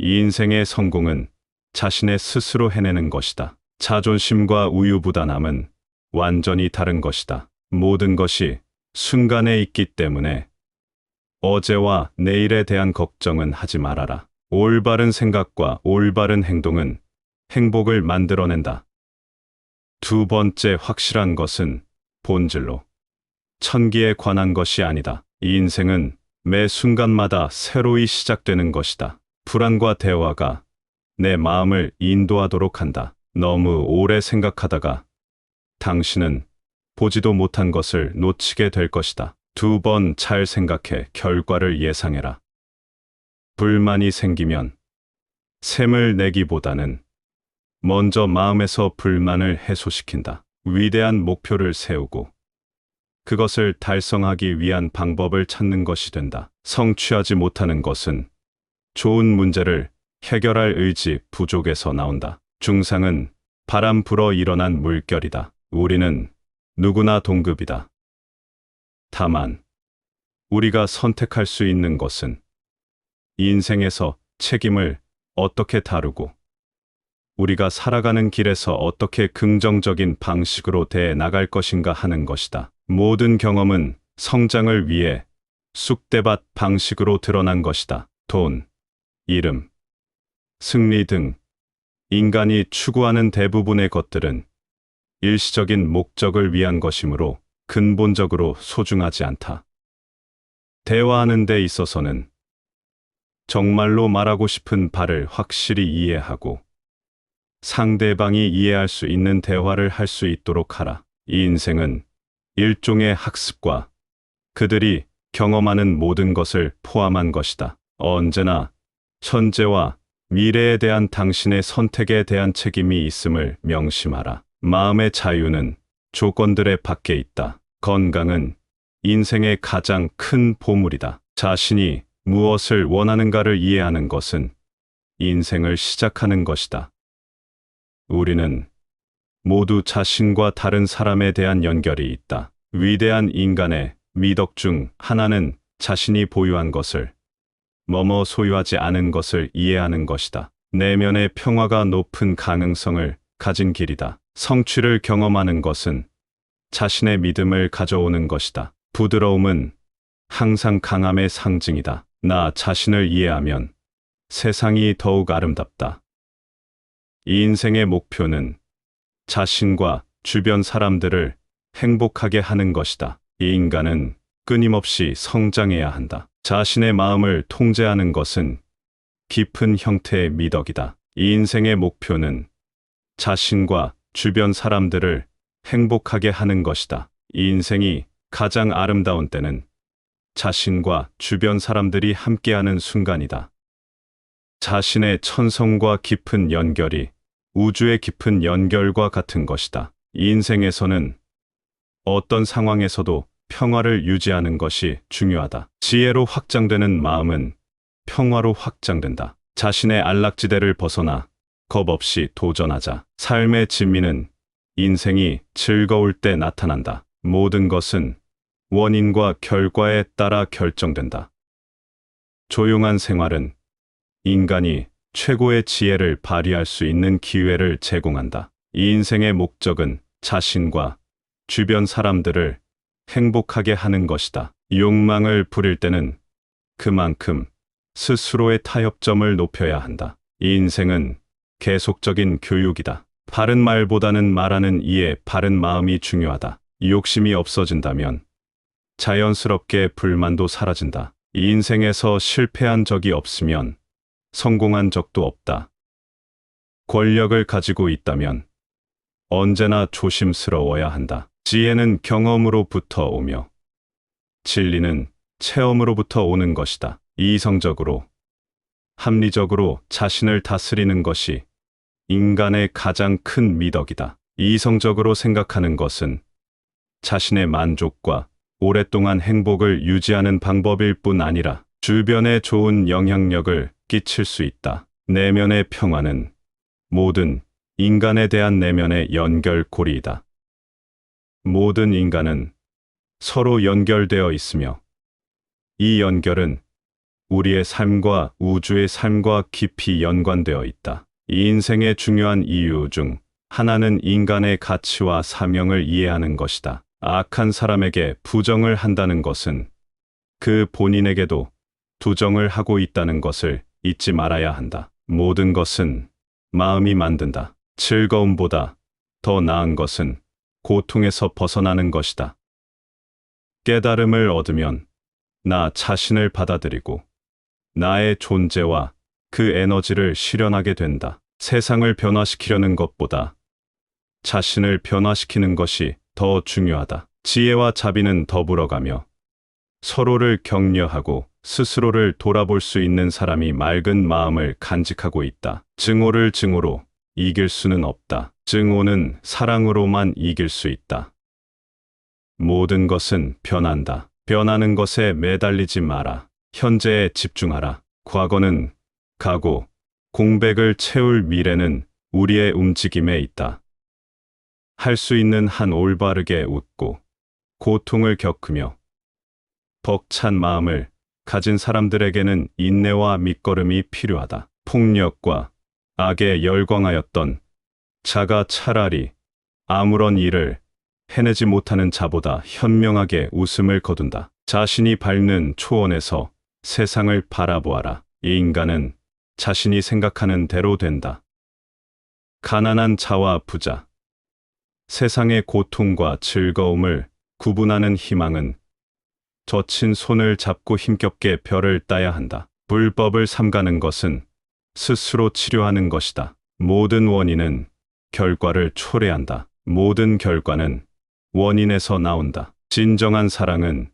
이 인생의 성공은 자신의 스스로 해내는 것이다. 자존심과 우유부단함은 완전히 다른 것이다. 모든 것이 순간에 있기 때문에 어제와 내일에 대한 걱정은 하지 말아라. 올바른 생각과 올바른 행동은 행복을 만들어낸다. 두 번째 확실한 것은 본질로 천기에 관한 것이 아니다. 이 인생은 매 순간마다 새로이 시작되는 것이다. 불안과 대화가 내 마음을 인도하도록 한다. 너무 오래 생각하다가 당신은 보지도 못한 것을 놓치게 될 것이다. 두 번 잘 생각해 결과를 예상해라. 불만이 생기면 샘을 내기보다는 먼저 마음에서 불만을 해소시킨다. 위대한 목표를 세우고 그것을 달성하기 위한 방법을 찾는 것이 된다. 성취하지 못하는 것은 좋은 문제를 해결할 의지 부족에서 나온다. 중상은 바람 불어 일어난 물결이다. 우리는 누구나 동급이다. 다만 우리가 선택할 수 있는 것은 인생에서 책임을 어떻게 다루고 우리가 살아가는 길에서 어떻게 긍정적인 방식으로 대해 나갈 것인가 하는 것이다. 모든 경험은 성장을 위해 쑥대밭 방식으로 드러난 것이다. 돈, 이름, 승리 등 인간이 추구하는 대부분의 것들은 일시적인 목적을 위한 것이므로 근본적으로 소중하지 않다. 대화하는 데 있어서는 정말로 말하고 싶은 바를 확실히 이해하고 상대방이 이해할 수 있는 대화를 할 수 있도록 하라. 이 인생은 일종의 학습과 그들이 경험하는 모든 것을 포함한 것이다. 언제나 현재와 미래에 대한 당신의 선택에 대한 책임이 있음을 명심하라. 마음의 자유는 조건들의 밖에 있다. 건강은 인생의 가장 큰 보물이다. 자신이 무엇을 원하는가를 이해하는 것은 인생을 시작하는 것이다. 우리는 모두 자신과 다른 사람에 대한 연결이 있다. 위대한 인간의 미덕 중 하나는 자신이 보유한 것을 뭐뭐 소유하지 않은 것을 이해하는 것이다. 내면의 평화가 높은 가능성을 가진 길이다. 성취를 경험하는 것은 자신의 믿음을 가져오는 것이다. 부드러움은 항상 강함의 상징이다. 나 자신을 이해하면 세상이 더욱 아름답다. 이 인생의 목표는 자신과 주변 사람들을 행복하게 하는 것이다. 이 인간은 끊임없이 성장해야 한다. 자신의 마음을 통제하는 것은 깊은 형태의 미덕이다. 이 인생의 목표는 자신과 주변 사람들을 행복하게 하는 것이다. 이 인생이 가장 아름다운 때는 자신과 주변 사람들이 함께하는 순간이다. 자신의 천성과 깊은 연결이 우주의 깊은 연결과 같은 것이다. 이 인생에서는 어떤 상황에서도 평화를 유지하는 것이 중요하다. 지혜로 확장되는 마음은 평화로 확장된다. 자신의 안락지대를 벗어나 겁 없이 도전하자. 삶의 진미는 인생이 즐거울 때 나타난다. 모든 것은 원인과 결과에 따라 결정된다. 조용한 생활은 인간이 최고의 지혜를 발휘할 수 있는 기회를 제공한다. 이 인생의 목적은 자신과 주변 사람들을 행복하게 하는 것이다. 욕망을 부릴 때는 그만큼 스스로의 타협점을 높여야 한다. 이 인생은 계속적인 교육이다. 바른 말보다는 말하는 이에 바른 마음이 중요하다. 욕심이 없어진다면 자연스럽게 불만도 사라진다. 이 인생에서 실패한 적이 없으면 성공한 적도 없다. 권력을 가지고 있다면 언제나 조심스러워야 한다. 지혜는 경험으로부터 오며 진리는 체험으로부터 오는 것이다. 이성적으로, 합리적으로 자신을 다스리는 것이 인간의 가장 큰 미덕이다. 이성적으로 생각하는 것은 자신의 만족과 오랫동안 행복을 유지하는 방법일 뿐 아니라 주변에 좋은 영향력을 끼칠 수 있다. 내면의 평화는 모든 인간에 대한 내면의 연결고리이다. 모든 인간은 서로 연결되어 있으며 이 연결은 우리의 삶과 우주의 삶과 깊이 연관되어 있다. 이 인생의 중요한 이유 중 하나는 인간의 가치와 사명을 이해하는 것이다. 악한 사람에게 부정을 한다는 것은 그 본인에게도 투정을 하고 있다는 것을 잊지 말아야 한다. 모든 것은 마음이 만든다. 즐거움보다 더 나은 것은 고통에서 벗어나는 것이다. 깨달음을 얻으면 나 자신을 받아들이고 나의 존재와 그 에너지를 실현하게 된다. 세상을 변화시키려는 것보다 자신을 변화시키는 것이 더 중요하다. 지혜와 자비는 더불어가며 서로를 격려하고 스스로를 돌아볼 수 있는 사람이 맑은 마음을 간직하고 있다. 증오를 증오로 이길 수는 없다. 증오는 사랑으로만 이길 수 있다. 모든 것은 변한다. 변하는 것에 매달리지 마라. 현재에 집중하라. 과거는 가고 공백을 채울 미래는 우리의 움직임에 있다. 할 수 있는 한 올바르게 웃고 고통을 겪으며 벅찬 마음을 가진 사람들에게는 인내와 밑거름이 필요하다. 폭력과 악에 열광하였던 자가 차라리 아무런 일을 해내지 못하는 자보다 현명하게 웃음을 거둔다. 자신이 밟는 초원에서 세상을 바라보아라. 이 인간은 자신이 생각하는 대로 된다. 가난한 자와 부자, 세상의 고통과 즐거움을 구분하는 희망은 젖힌 손을 잡고 힘겹게 별을 따야 한다. 불법을 삼가는 것은 스스로 치료하는 것이다. 모든 원인은 결과를 초래한다. 모든 결과는 원인에서 나온다. 진정한 사랑은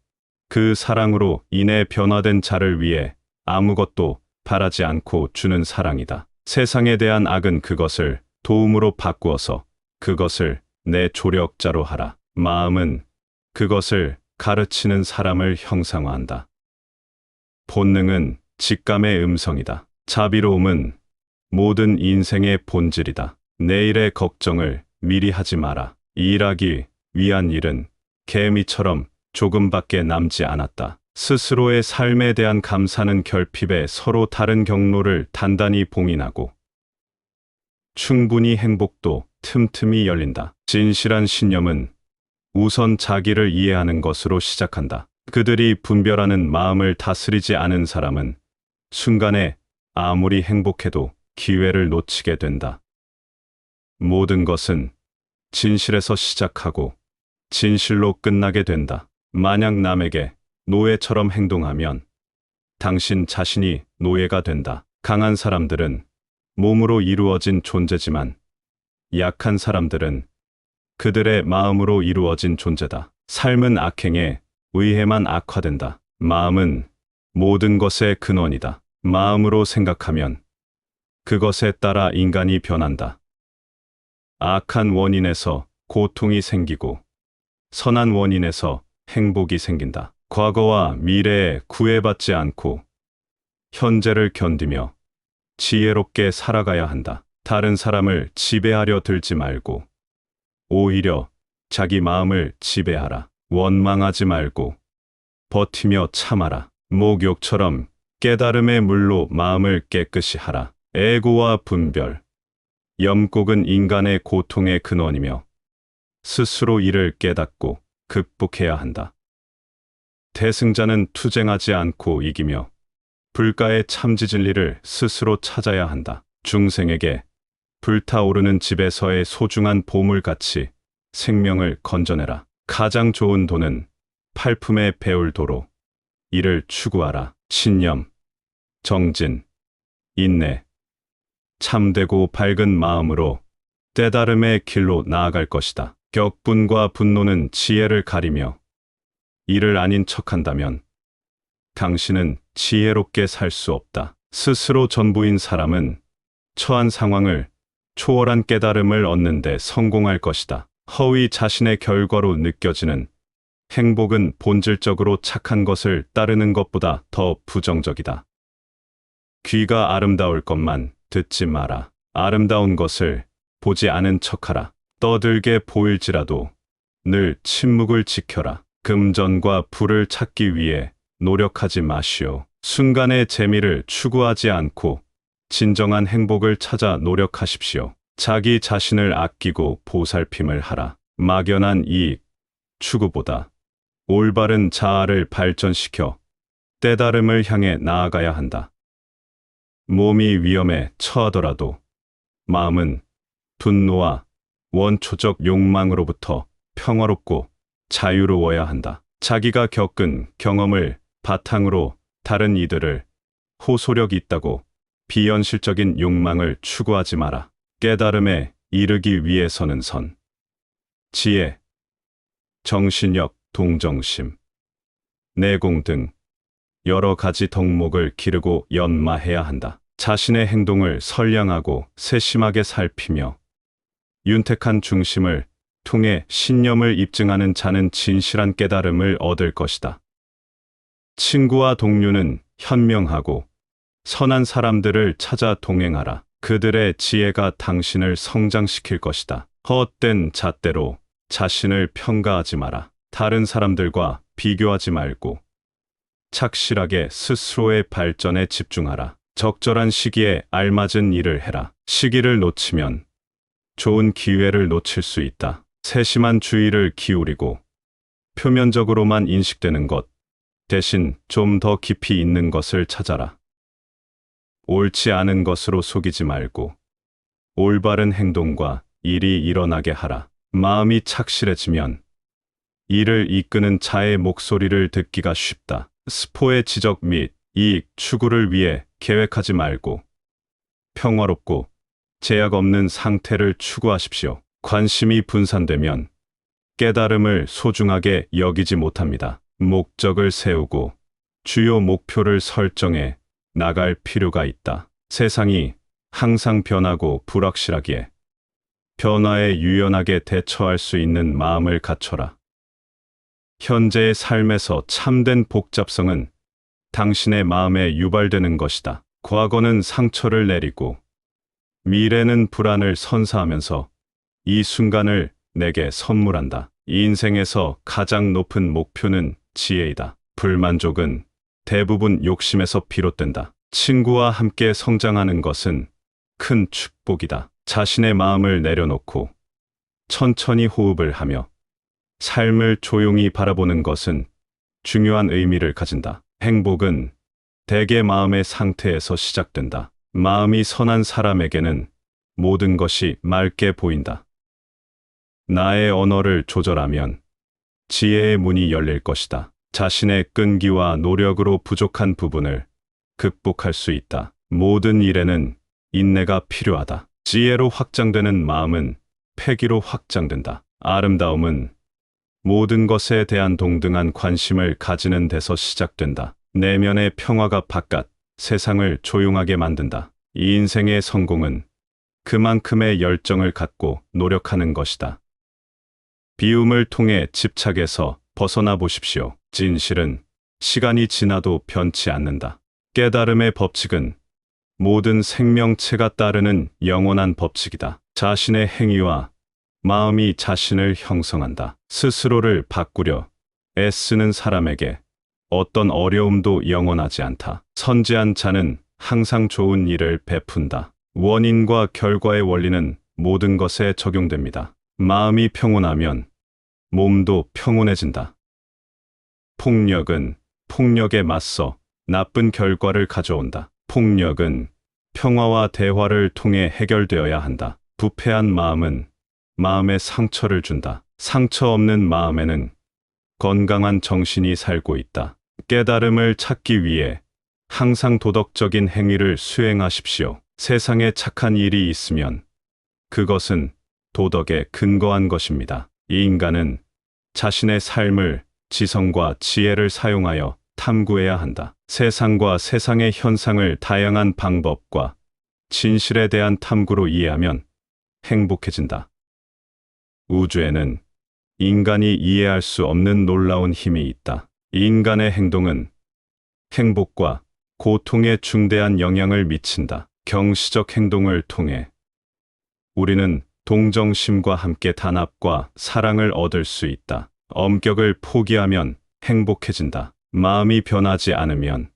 그 사랑으로 인해 변화된 자를 위해 아무것도 바라지 않고 주는 사랑이다. 세상에 대한 악은 그것을 도움으로 바꾸어서 그것을 내 조력자로 하라. 마음은 그것을 가르치는 사람을 형상화한다. 본능은 직감의 음성이다. 자비로움은 모든 인생의 본질이다. 내일의 걱정을 미리 하지 마라. 일하기 위한 일은 개미처럼 조금밖에 남지 않았다. 스스로의 삶에 대한 감사는 결핍에 서로 다른 경로를 단단히 봉인하고 충분히 행복도 틈틈이 열린다. 진실한 신념은 우선 자기를 이해하는 것으로 시작한다. 그들이 분별하는 마음을 다스리지 않은 사람은 순간에 아무리 행복해도 기회를 놓치게 된다. 모든 것은 진실에서 시작하고 진실로 끝나게 된다. 만약 남에게 노예처럼 행동하면 당신 자신이 노예가 된다. 강한 사람들은 몸으로 이루어진 존재지만 약한 사람들은 그들의 마음으로 이루어진 존재다. 삶은 악행에 의해만 악화된다. 마음은 모든 것의 근원이다. 마음으로 생각하면 그것에 따라 인간이 변한다. 악한 원인에서 고통이 생기고 선한 원인에서 행복이 생긴다. 과거와 미래에 구애받지 않고 현재를 견디며 지혜롭게 살아가야 한다. 다른 사람을 지배하려 들지 말고 오히려 자기 마음을 지배하라. 원망하지 말고 버티며 참아라. 목욕처럼 깨달음의 물로 마음을 깨끗이 하라. 애고와 분별, 염곡은 인간의 고통의 근원이며 스스로 이를 깨닫고 극복해야 한다. 대승자는 투쟁하지 않고 이기며 불가의 참지 진리를 스스로 찾아야 한다. 중생에게 불타오르는 집에서의 소중한 보물같이 생명을 건져내라. 가장 좋은 도는 팔품에 배울 도로. 이를 추구하라. 신념, 정진, 인내, 참되고 밝은 마음으로 깨달음의 길로 나아갈 것이다. 격분과 분노는 지혜를 가리며 이를 아닌 척한다면 당신은 지혜롭게 살 수 없다. 스스로 전부인 사람은 처한 상황을 초월한 깨달음을 얻는 데 성공할 것이다. 허위 자신의 결과로 느껴지는 행복은 본질적으로 착한 것을 따르는 것보다 더 부정적이다. 귀가 아름다울 것만 듣지 마라. 아름다운 것을 보지 않은 척하라. 떠들게 보일지라도 늘 침묵을 지켜라. 금전과 부를 찾기 위해 노력하지 마시오. 순간의 재미를 추구하지 않고 진정한 행복을 찾아 노력하십시오. 자기 자신을 아끼고 보살핌을 하라. 막연한 이익 추구보다 올바른 자아를 발전시켜 때다름을 향해 나아가야 한다. 몸이 위험에 처하더라도 마음은 분노와 원초적 욕망으로부터 평화롭고 자유로워야 한다. 자기가 겪은 경험을 바탕으로 다른 이들을 호소력 있다고 비현실적인 욕망을 추구하지 마라. 깨달음에 이르기 위해서는 지혜, 정신력, 동정심, 내공 등 여러 가지 덕목을 기르고 연마해야 한다. 자신의 행동을 선량하고 세심하게 살피며 윤택한 중심을 통해 신념을 입증하는 자는 진실한 깨달음을 얻을 것이다. 친구와 동료는 현명하고 선한 사람들을 찾아 동행하라. 그들의 지혜가 당신을 성장시킬 것이다. 헛된 잣대로 자신을 평가하지 마라. 다른 사람들과 비교하지 말고 착실하게 스스로의 발전에 집중하라. 적절한 시기에 알맞은 일을 해라. 시기를 놓치면 좋은 기회를 놓칠 수 있다. 세심한 주의를 기울이고 표면적으로만 인식되는 것 대신 좀 더 깊이 있는 것을 찾아라. 옳지 않은 것으로 속이지 말고 올바른 행동과 일이 일어나게 하라. 마음이 착실해지면 이를 이끄는 자의 목소리를 듣기가 쉽다. 스포의 지적 및 이익 추구를 위해 계획하지 말고 평화롭고 제약 없는 상태를 추구하십시오. 관심이 분산되면 깨달음을 소중하게 여기지 못합니다. 목적을 세우고 주요 목표를 설정해 나갈 필요가 있다. 세상이 항상 변하고 불확실하기에 변화에 유연하게 대처할 수 있는 마음을 갖춰라. 현재의 삶에서 참된 복잡성은 당신의 마음에 유발되는 것이다. 과거는 상처를 내리고 미래는 불안을 선사하면서 이 순간을 내게 선물한다. 이 인생에서 가장 높은 목표는 지혜이다. 불만족은 대부분 욕심에서 비롯된다. 친구와 함께 성장하는 것은 큰 축복이다. 자신의 마음을 내려놓고 천천히 호흡을 하며 삶을 조용히 바라보는 것은 중요한 의미를 가진다. 행복은 대개 마음의 상태에서 시작된다. 마음이 선한 사람에게는 모든 것이 맑게 보인다. 나의 언어를 조절하면 지혜의 문이 열릴 것이다. 자신의 끈기와 노력으로 부족한 부분을 극복할 수 있다. 모든 일에는 인내가 필요하다. 지혜로 확장되는 마음은 패기로 확장된다. 아름다움은 모든 것에 대한 동등한 관심을 가지는 데서 시작된다. 내면의 평화가 바깥 세상을 조용하게 만든다. 이 인생의 성공은 그만큼의 열정을 갖고 노력하는 것이다. 비움을 통해 집착에서 벗어나 보십시오. 진실은 시간이 지나도 변치 않는다. 깨달음의 법칙은 모든 생명체가 따르는 영원한 법칙이다. 자신의 행위와 마음이 자신을 형성한다. 스스로를 바꾸려 애쓰는 사람에게 어떤 어려움도 영원하지 않다. 선지한 자는 항상 좋은 일을 베푼다. 원인과 결과의 원리는 모든 것에 적용됩니다. 마음이 평온하면 몸도 평온해진다. 폭력은 폭력에 맞서 나쁜 결과를 가져온다. 폭력은 평화와 대화를 통해 해결되어야 한다. 부패한 마음은 마음에 상처를 준다. 상처 없는 마음에는 건강한 정신이 살고 있다. 깨달음을 찾기 위해 항상 도덕적인 행위를 수행하십시오. 세상에 착한 일이 있으면 그것은 도덕에 근거한 것입니다. 이 인간은 자신의 삶을 지성과 지혜를 사용하여 탐구해야 한다. 세상과 세상의 현상을 다양한 방법과 진실에 대한 탐구로 이해하면 행복해진다. 우주에는 인간이 이해할 수 없는 놀라운 힘이 있다. 인간의 행동은 행복과 고통에 중대한 영향을 미친다. 경시적 행동을 통해 우리는 동정심과 함께 단합과 사랑을 얻을 수 있다. 엄격을 포기하면 행복해진다. 마음이 변하지 않으면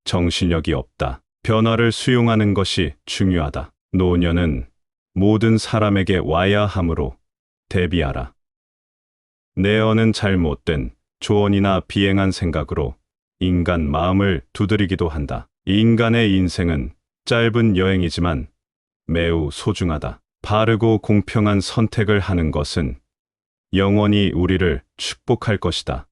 정신력이 없다. 변화를 수용하는 것이 중요하다. 노년은 모든 사람에게 와야 하므로 대비하라. 내어는 잘못된 조언이나 비행한 생각으로 인간 마음을 두드리기도 한다. 인간의 인생은 짧은 여행이지만 매우 소중하다. 바르고 공평한 선택을 하는 것은 영원히 우리를 축복할 것이다.